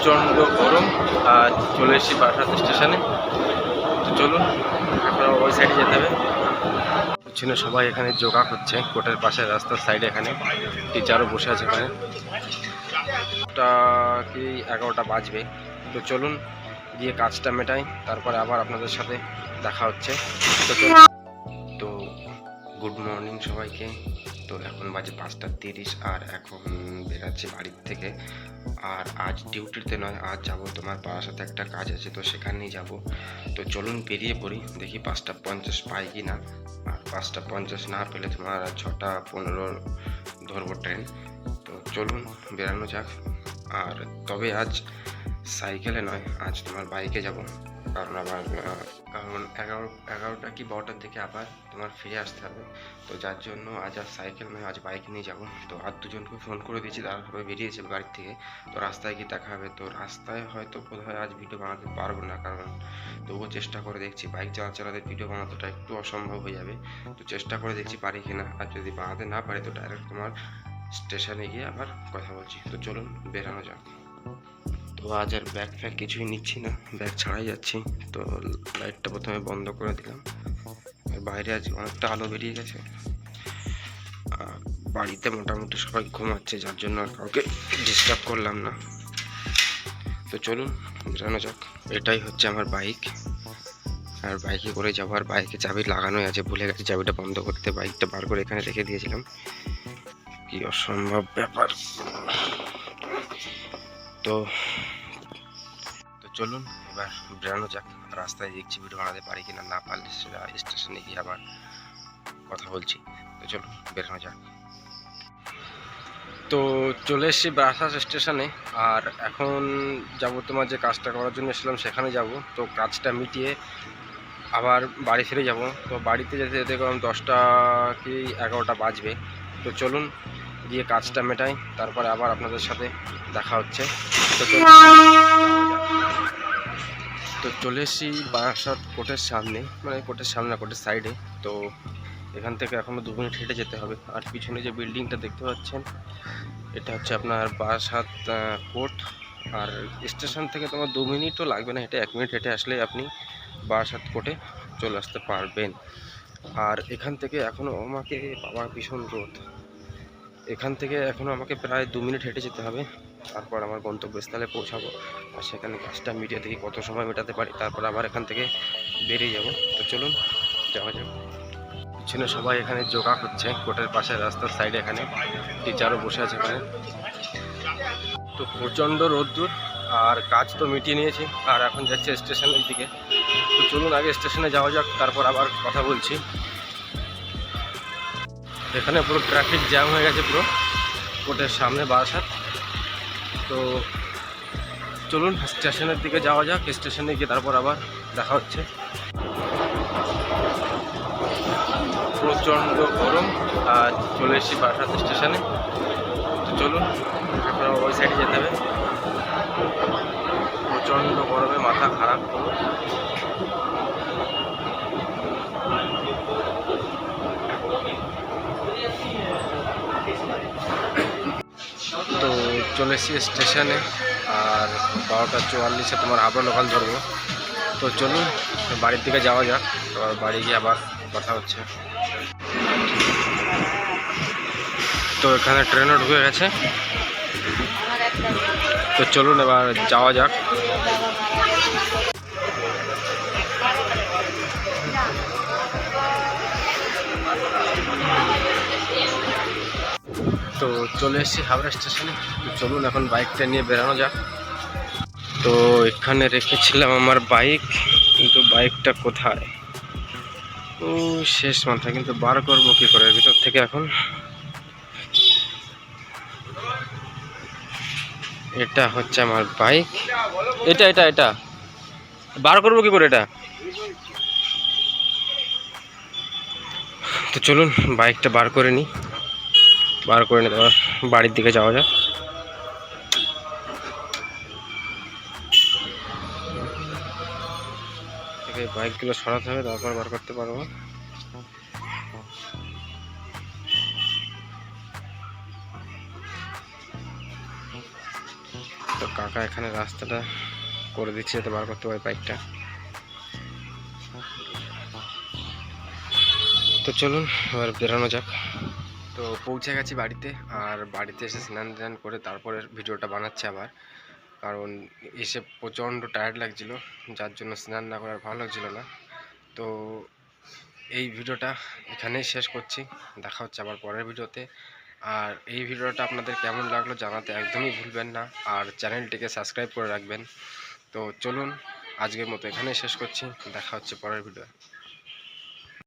প্রচণ্ড গরম আর চলে এসেছি বারাসাত স্টেশনে। তো চলুন এখন ওই সাইডে যেতে হবে। পিছনে সবাই এখানে যোগা করছে কোর্টের পাশে রাস্তার সাইডে, এখানে টিচারও বসে আছে এখানে। কি 11টা বাজবে। তো চলুন গিয়ে কাজটা মেটাই, তারপরে আবার আপনাদের সাথে দেখা হচ্ছে। তো গুড মর্নিং সবাইকে। তো এখন বাজে 5:30 আর এখন বেরাচ্ছি বাড়ির থেকে। আর আজ ডিউটিতে নয়, আজ যাব তোমার বারাসাতে একটা কাজ আছে, তো সেখানেই যাব। তো চলুন বেরিয়ে পড়ি, দেখি 5:50 পাই কি না। আর 5:50 না পেলে তোমার 6:15 ধরবো ট্রেন। তো চলুন বেরানো যাক। আর তবে আজ সাইকেলে নয়, আজ তোমার বাইকে যাব। কারণ 11টা কি 12টার দিকে আবার তোমার ফিরে আসতে হবে। তো যার জন্য আজ আর সাইকেল নয়, আজ বাইক নিয়ে যাব। তো আর দুজনকে ফোন করে দিয়েছি, তারা সবাই বেরিয়েছে বাড়ির থেকে। তো রাস্তায় গিয়ে দেখা হবে। তো রাস্তায় হয়তো বোধহয় আজ ভিডিও বানাতে পারবো না, কারণ তবুও চেষ্টা করে দেখছি। বাইক চালাতে ভিডিও বানানোটা একটু অসম্ভব হয়ে যাবে। তো চেষ্টা করে দেখছি পারি কিনা। আর যদি বানাতে না পারি তো ডাইরেক্ট তোমার স্টেশনে গিয়ে আবার কথা বলছি। তো চলুন বেরানো যাক। তো আজ আর ব্যাগ ফ্যাগ কিছুই নিচ্ছি না, ব্যাগ ছাড়াই যাচ্ছি। তো লাইটটা প্রথমে বন্ধ করে দিলাম। আর বাইরে আজ অনেকটা আলো বেরিয়ে গেছে। আর বাড়িতে মোটামুটি সবাই ঘুমাচ্ছে, যার জন্য আর কাউকে ডিস্টার্ব করলাম না। তো চলুন বেরানো যাক। এটাই হচ্ছে আমার বাইক, আর বাইকে করে যাবো। আর বাইকে চাবি লাগানোই আছে, ভুলে গেছি চাবিটা বন্ধ করতে। বাইকটা বার করে এখানে রেখে দিয়েছিলাম, কি অসম্ভব ব্যাপার। তো চলুন এবার বেরানো যাক। রাস্তায় দেখছি ভিডিও বানাতে পারি কিনা, না পারলে সেটা স্টেশনে গিয়ে আবার কথা বলছি। তো চলুন বেরানো যাক। তো চলে এসেছি বারাসাত স্টেশনে। আর এখন যাব তোমার যে কাজটা করার জন্য এসেছিলাম সেখানে যাব। তো কাজটা মিটিয়ে আবার বাড়ি ফিরে যাব। তো বাড়িতে যেতে যেতে কম 10টা কি 11টা বাজবে। তো চলুন গিয়ে কাজটা মেটাই, তারপরে আবার আপনাদের সাথে দেখা হচ্ছে। তো চলে এসেছি বারাসাত কোর্টের সামনে, মানে কোর্টের সামনে না, কোর্টের সাইডে। তো এখান থেকে এখনও 2 মিনিট হেঁটে যেতে হবে। আর পিছনে যে বিল্ডিংটা দেখতে পাচ্ছেন, এটা হচ্ছে আপনার বারাসাত কোর্ট। আর স্টেশন থেকে তোমার 2 মিনিটও লাগবে না হেঁটে, 1 মিনিট হেঁটে আসলেই আপনি বারাসাত কোর্টে চলে আসতে পারবেন। আর এখান থেকে এখনও আমাকে, বাবা ভীষণ রোদ, এখান থেকে এখনও আমাকে প্রায় 2 মিনিট হেঁটে যেতে হবে। তারপর আমার গন্তব্যস্থলে পৌঁছাবো। আর সেখানে কাজটা মিটিয়ে দেখি কত সময় মেটাতে পারি, তারপর আবার এখান থেকে বেরিয়ে যাব। তো চলুন যাওয়া যাক। পিছনে সবাই এখানে যোগা করছে কোর্টের পাশে রাস্তার সাইডে, এখানে টিচারও বসে আছে এখানে। তো প্রচণ্ড রোদ্দুর, আর কাজ তো মিটিয়ে নিয়েছি। আর এখন যাচ্ছে স্টেশনের দিকে। তো চলুন আগে স্টেশনে যাওয়া যাক, তারপর আবার কথা বলছি। এখানে পুরো ট্রাফিক জ্যাম হয়ে গেছে পুরো কোর্টের সামনে বারাসাত। তো চলুন স্টেশনের দিকে যাওয়া যাক, স্টেশনে গিয়ে তারপর আবার দেখা হচ্ছে। প্রচণ্ড গরম আর চলে এসেছি বারাসাত স্টেশনে। তো চলুন এখন ওই সাইডে যেতে হবে। প্রচণ্ড গরমে মাথা খারাপ পুরো। তো চলে এসেছি স্টেশনে। আর 12:44 তোমার হাবড়া লোকাল ধরবো। তো চলুন বাড়ির দিকে যাওয়া যাক, এবার বাড়ি গিয়ে আবার কথা হচ্ছে। তো এখানে ট্রেনও ঢুকে গেছে। তো চলুন এবার যাওয়া যাক। তো চলে এসেছি হাওড়া স্টেশনে। তো চলুন এখন বাইকটা নিয়ে বেরানো যাক। তো এখানে রেখেছিলাম আমার বাইক, কিন্তু বাইকটা কোথায়, ও শেষ মাথা, কিন্তু বার করবো কি করে ভিতর থেকে এখন। এটা হচ্ছে আমার বাইক, এটা এটা এটা বার করবো কি করে এটা। তো চলুন বাইকটা বার করে নিই, বার করে নিতে বাড়ির দিকে যাওয়া যাক। বাইকগুলো সরাতে হবে, তারপর বার করতে পারবো। তো কাকা এখানে রাস্তাটা করে দিচ্ছে যাতে বার করতে পারে বাইকটা। তো চলুন এবার বেরোনো যাক। তো পৌঁছে গেছি বাড়িতে, আর বাড়িতে এসে স্নান টান করে তারপরে ভিডিওটা বানাচ্ছে আবার, কারণ এসে প্রচণ্ড টায়ার্ড লাগছিল, যার জন্য স্নান না করে আর ভালো লাগছিল না। তো এই ভিডিওটা এখানেই শেষ করছি, দেখা হচ্ছে আবার পরের ভিডিওতে। আর এই ভিডিওটা আপনাদের কেমন লাগলো জানাতে একদমই ভুলবেন না, আর চ্যানেলটিকে সাবস্ক্রাইব করে রাখবেন। তো চলুন আজকের মতো এখানেই শেষ করছি, দেখা হচ্ছে পরের ভিডিও।